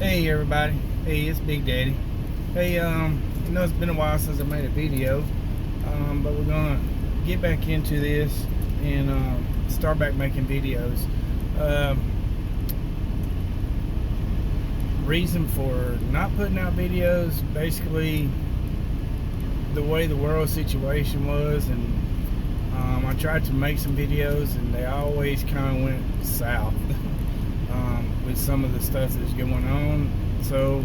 Hey everybody, hey, it's Big Daddy. Hey, it's been a while since I made a video, but we're gonna get back into this and start back making videos. Um, Reason for not putting out videos, basically the way the world situation was, and I tried to make some videos and they always kind of went south with some of the stuff that's going on. So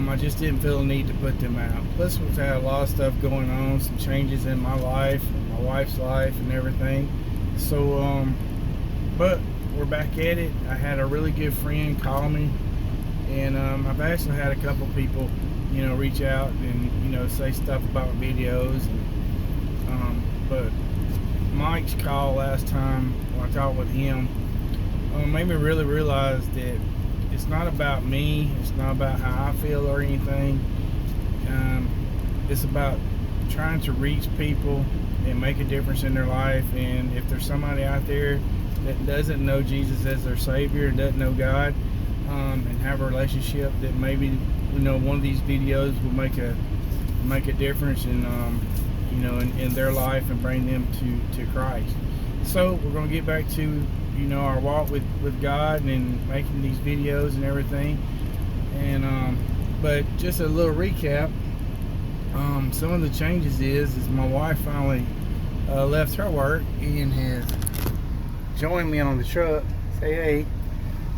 I just didn't feel the need to put them out. Plus, we've had a lot of stuff going on, some changes in my life, and my wife's life, and everything. So, but we're back at it. I had a really good friend call me, and I've actually had a couple people, reach out and say stuff about videos. But Mike's call last time when I talked with him made me really realize that it's not about me. It's not about how I feel or anything. It's about trying to reach people and make a difference in their life. And if there's somebody out there that doesn't know Jesus as their Savior and doesn't know God, and have a relationship, that maybe one of these videos will make a difference in in their life and bring them to Christ. So we're going to get back to our walk with God and making these videos and everything. And but just a little recap. Some of the changes is my wife finally left her work and has joined me on the truck. Say hey.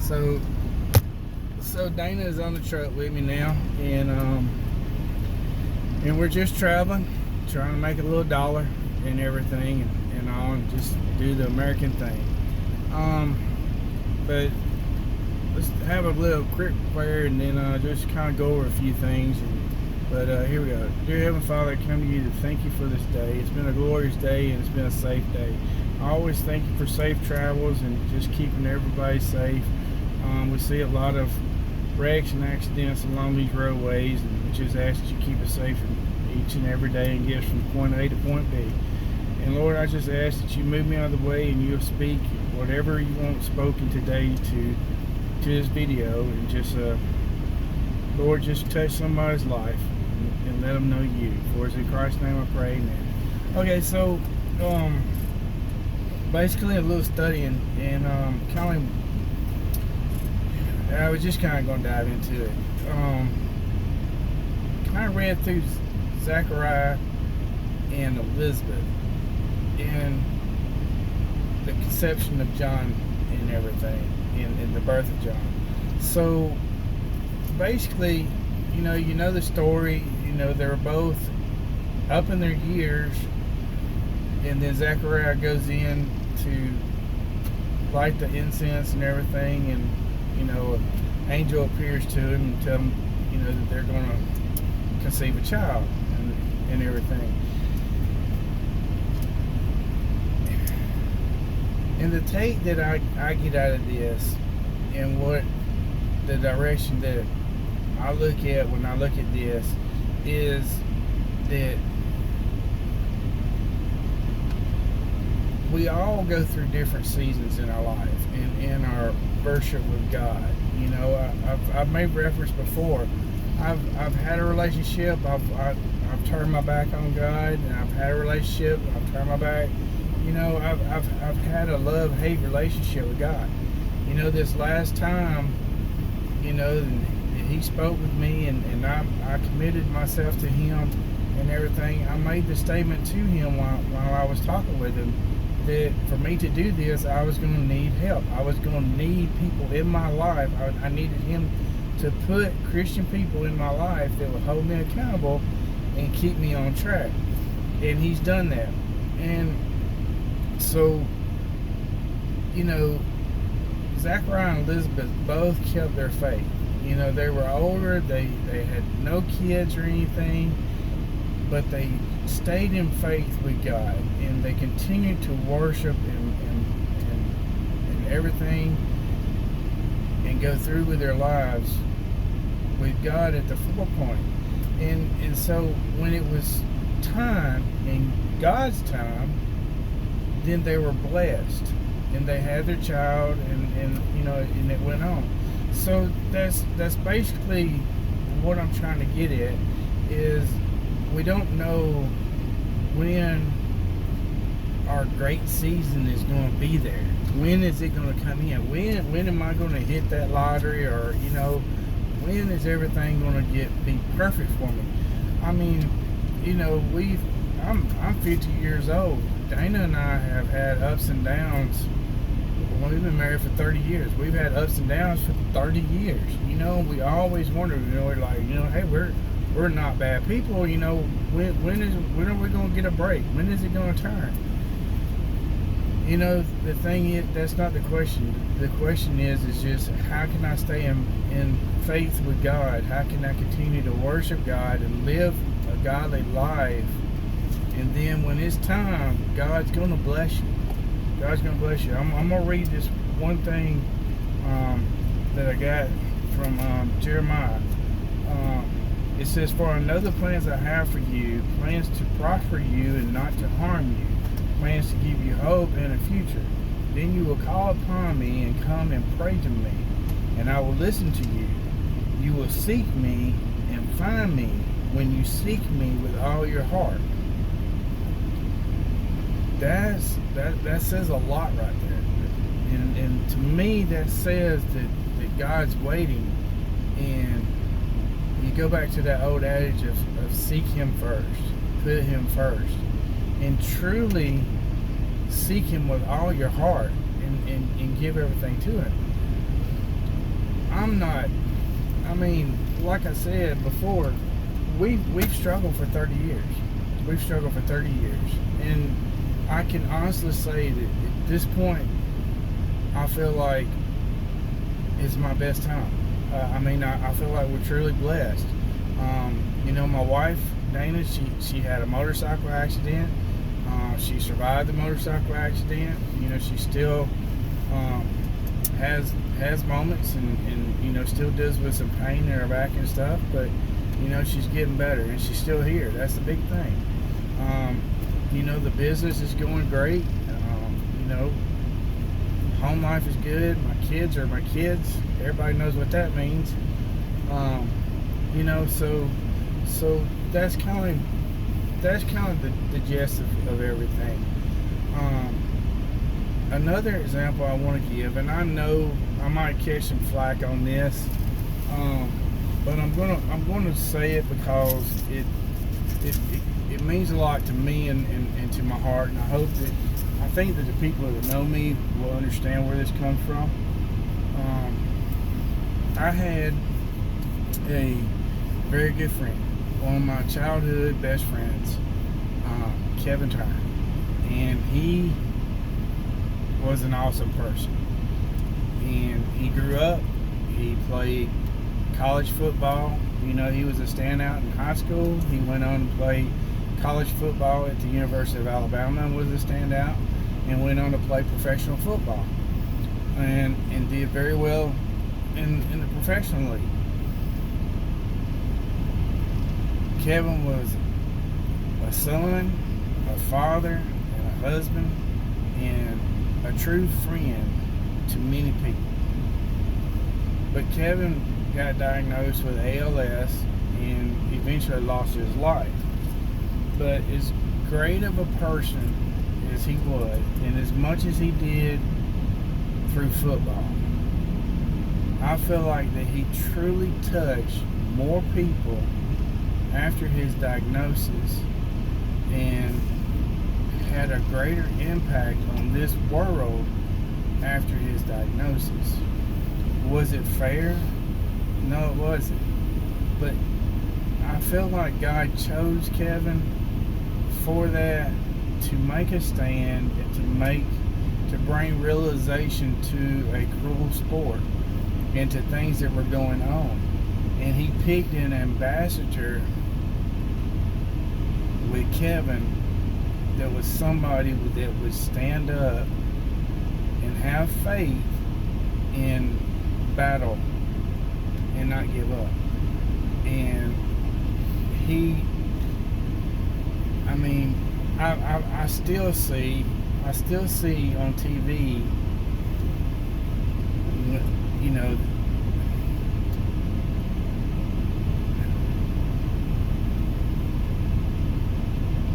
So Dana is on the truck with me now, and we're just traveling, trying to make a little dollar and everything, and all, and just do the American thing. But let's have a little quick prayer and then just kind of go over a few things. But here we go. Dear Heavenly Father, I come to you to thank you for this day. It's been a glorious day and it's been a safe day. I always thank you for safe travels and just keeping everybody safe. We see a lot of wrecks and accidents along these roadways, and we just ask that you keep us safe each and every day and get us from point A to point B. And Lord, I just ask that you move me out of the way and you'll speak whatever you want spoken today to this video, and just Lord, just touch somebody's life and let them know you. For it's in Christ's name I pray, amen. Okay, so basically a little studying, and I was just kind of going to dive into it. Kind of read through Zechariah and Elizabeth and the conception of John and everything, in the birth of John. So basically, you know the story. They were both up in their years, and then Zechariah goes in to light the incense and everything, and an angel appears to him and tell him that they're going to conceive a child and everything. And the take that I get out of this, and what the direction that I look at when I look at this, is that we all go through different seasons in our life and in our worship with God. I've made reference before. I've had a relationship. I've turned my back on God, and I've had a relationship. I've turned my back. I've had a love-hate relationship with God. This last time, he spoke with me, and I committed myself to him and everything. I made the statement to him while I was talking with him that for me to do this, I was going to need help. I was going to need people in my life. I needed him to put Christian people in my life that would hold me accountable and keep me on track. And he's done that. And so, Zachariah and Elizabeth both kept their faith. They were older, they had no kids or anything, but they stayed in faith with God, and they continued to worship and everything, and go through with their lives with God at the forefront. And so when it was time, in God's time, then they were blessed, and they had their child, and it went on. So that's basically what I'm trying to get at, is we don't know when our great season is going to be there. When is it going to come in? When am I going to hit that lottery? Or when is everything going to be perfect for me? I mean, I'm 50 years old. Dana and I have had ups and downs. Well, we've been married for 30 years. We've had ups and downs for 30 years. We always wonder, we're like, hey, we're not bad people. When are we going to get a break? When is it going to turn? The thing is, that's not the question. The question is just, how can I stay in faith with God? How can I continue to worship God and live a godly life? And then when it's time, God's going to bless you. God's going to bless you. I'm going to read this one thing that I got from Jeremiah. It says, "For I know the plans I have for you, plans to prosper you and not to harm you, plans to give you hope and a future. Then you will call upon me and come and pray to me, and I will listen to you. You will seek me and find me when you seek me with all your heart." That says a lot right there. And to me, that says that God's waiting. And you go back to that old adage of seek Him first, put Him first, and truly seek Him with all your heart, and give everything to Him. Like I said before, we've struggled for 30 years. We've struggled for 30 years. And I can honestly say that at this point, I feel like it's my best time. I feel like we're truly blessed. My wife, Dana, she had a motorcycle accident. She survived the motorcycle accident. She still has moments and still deals with some pain in her back and stuff, but she's getting better, and she's still here. That's the big thing. The business is going great. Home life is good. My kids are my kids. Everybody knows what that means. So that's kind of the gist of everything. Another example I want to give, and I know I might catch some flack on this, but I'm gonna say it because it means a lot to me and to my heart, and I think that the people that know me will understand where this comes from. I had a very good friend, one of my childhood best friends, Kevin Turner, and he was an awesome person. And he grew up, he played college football. He was a standout in high school. He went on to play college football at the University of Alabama and was a standout, and went on to play professional football and did very well in the professional league. Kevin was a son, a father, and a husband, and a true friend to many people. But Kevin got diagnosed with ALS and eventually lost his life. But as great of a person as he was, and as much as he did through football, I feel like that he truly touched more people after his diagnosis and had a greater impact on this world after his diagnosis. Was it fair? No, it wasn't. But I feel like God chose Kevin for that, to make a stand and to bring realization to a cruel sport and to things that were going on. And he picked an ambassador with Kevin that was somebody that would stand up and have faith in battle and not give up. And I still see on TV,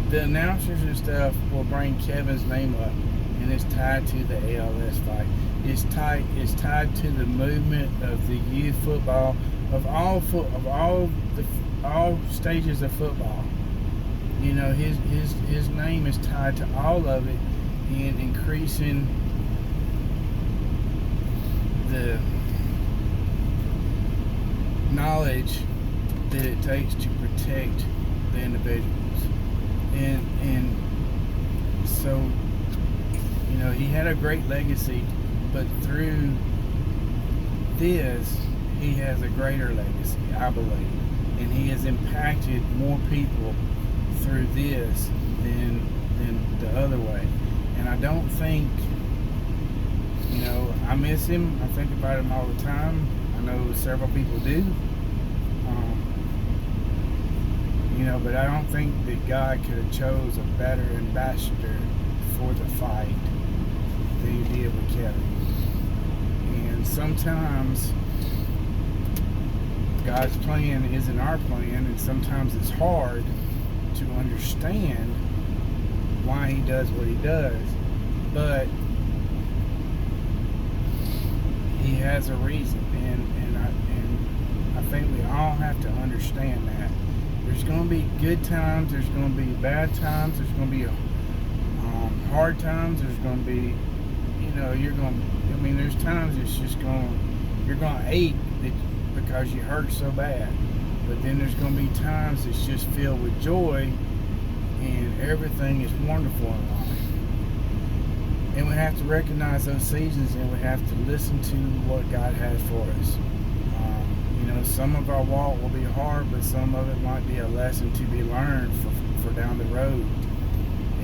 the announcers and stuff will bring Kevin's name up, and it's tied to the ALS fight. It's tied to the movement of the youth football, of all stages of football. You know, his name is tied to all of it, and increasing the knowledge that it takes to protect the individuals. And so, you know, he had a great legacy, but through this, he has a greater legacy, I believe. And he has impacted more people through this than the other way. And I don't think, you know, I miss him. I think about him all the time. I know several people do. You know, but I don't think that God could have chose a better ambassador for the fight than he did with Kevin. And sometimes God's plan isn't our plan, and sometimes it's hard to understand why he does what he does. But he has a reason, and I think we all have to understand that. There's going to be good times, there's going to be bad times, there's going to be hard times, there's going to be, you know, there's times it's just you're going to ache because you hurt so bad. But then there's going to be times it's just filled with joy and everything is wonderful in life. And we have to recognize those seasons, and we have to listen to what God has for us. You know, some of our walk will be hard, but some of it might be a lesson to be learned for down the road.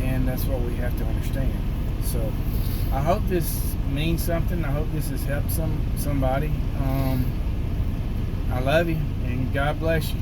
And that's what we have to understand. So I hope this means something. I hope this has helped somebody. I love you, and God bless you.